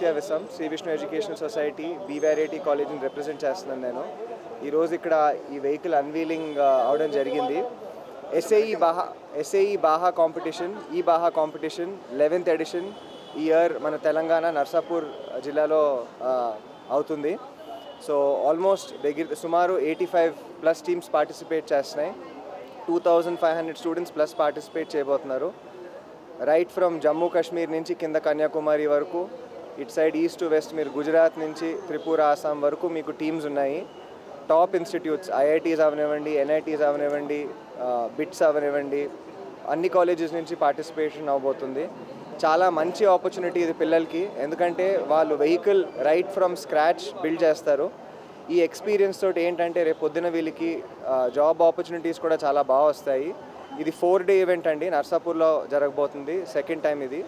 ఆదిత్య విసం Sri Vishnu educational society బీవైరేటీ కాలేజ్ని రిప్రజెంట్ చేస్తున్నాను నేను. ఈరోజు ఇక్కడ ఈ వెహికల్ అన్వీలింగ్ అవడం జరిగింది. ఎస్ఏఈ బాహా కాంపిటీషన్, ఈ బాహా కాంపిటీషన్ 11th ఎడిషన్ ఈ ఇయర్ మన తెలంగాణ నర్సాపూర్ జిల్లాలో అవుతుంది. సో ఆల్మోస్ట్ సుమారు 85+ టీమ్స్ పార్టిసిపేట్ చేస్తున్నాయి. 2500 స్టూడెంట్స్ ప్లస్ పార్టిసిపేట్ చేయబోతున్నారు. రైట్ ఫ్రమ్ జమ్మూ కాశ్మీర్ నుంచి కింద కన్యాకుమారి వరకు, ఇటు సైడ్ ఈస్ట్ టు వెస్ట్ మీరు గుజరాత్ నుంచి త్రిపుర, ఆసాం వరకు మీకు టీమ్స్ ఉన్నాయి. టాప్ ఇన్స్టిట్యూట్స్ ఐఐటీస్ అవనివ్వండి, ఎన్ఐటీస్ అవనివ్వండి, బిట్స్ అవనివ్వండి, అన్ని కాలేజెస్ నుంచి పార్టిసిపేషన్ అవబోతుంది. చాలా మంచి ఆపర్చునిటీ ఇది పిల్లలకి, ఎందుకంటే వాళ్ళు vehicle right from scratch build చేస్తారు. ఈ ఎక్స్పీరియన్స్ తోటి ఏంటంటే రేపు పొద్దున వీళ్ళకి జాబ్ ఆపర్చునిటీస్ కూడా చాలా బాగా వస్తాయి. ఇది 4-day ఈవెంట్ అండి, నర్సాపూర్లో జరగబోతుంది, సెకండ్ టైం ఇది.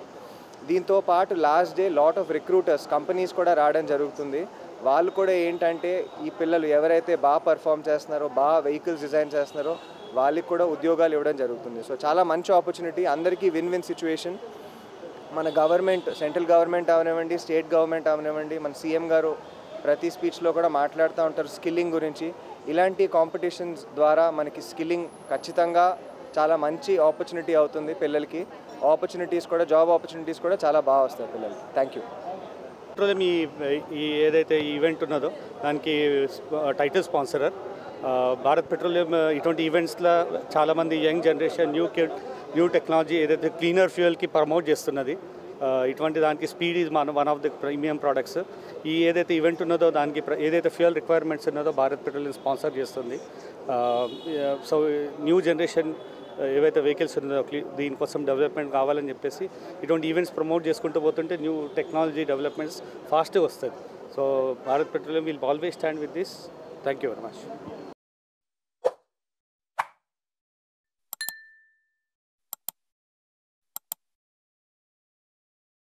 దీంతో పాటు last day lot of recruiters companies కూడా రావడం జరుగుతుంది. వాళ్ళు కూడా ఏంటంటే ఈ పిల్లలు ఎవరైతే బాగా పర్ఫామ్ చేస్తున్నారో, బాగా వెహికల్స్ డిజైన్ చేస్తున్నారో వాళ్ళకి కూడా ఉద్యోగాలు ఇవ్వడం జరుగుతుంది. సో చాలా మంచి ఆపర్చునిటీ, అందరికీ విన్ సిచ్యువేషన్. మన గవర్నమెంట్, సెంట్రల్ గవర్నమెంట్ అవనివ్వండి, స్టేట్ గవర్నమెంట్ అవనివ్వండి, మన సీఎం గారు ప్రతి స్పీచ్లో కూడా మాట్లాడుతూ ఉంటారు స్కిల్లింగ్ గురించి. ఇలాంటి కాంపిటీషన్స్ ద్వారా మనకి స్కిల్లింగ్ ఖచ్చితంగా చాలా మంచి ఆపర్చునిటీ అవుతుంది పిల్లలకి. ఆపర్చునిటీస్ కూడా, జాబ్ ఆపర్చునిటీస్ కూడా చాలా బాగా వస్తాయి పిల్లలకి. Thank you. ఈ ఏదైతే ఈవెంట్ ఉన్నదో దానికి టైటిల్ స్పాన్సరర్ భారత్ పెట్రోలియం. ఇటువంటి ఈవెంట్స్లో చాలామంది యంగ్ జనరేషన్ న్యూ టెక్నాలజీ ఏదైతే క్లీనర్ ఫ్యూయల్కి ప్రమోట్ చేస్తున్నది. ఇటువంటి దానికి speed is one of the premium products. ఈ ఏదైతే ఈవెంట్ ఉన్నదో దానికి ఏదైతే ఫ్యూయల్ రిక్వైర్మెంట్స్ ఉన్నదో భారత్ పెట్రోలియం స్పాన్సర్ చేస్తుంది. సో న్యూ జనరేషన్ ఏవైతే వెహికల్స్ ఉన్నదో దీనికోసం డెవలప్మెంట్ కావాలని చెప్పేసి ఇటువంటి ఈవెంట్స్ ప్రమోట్ చేసుకుంటూ పోతుంటే న్యూ టెక్నాలజీ డెవలప్మెంట్స్ ఫాస్ట్గా వస్తుంది. So Bharat petroleum will always stand with this. Thank you very much.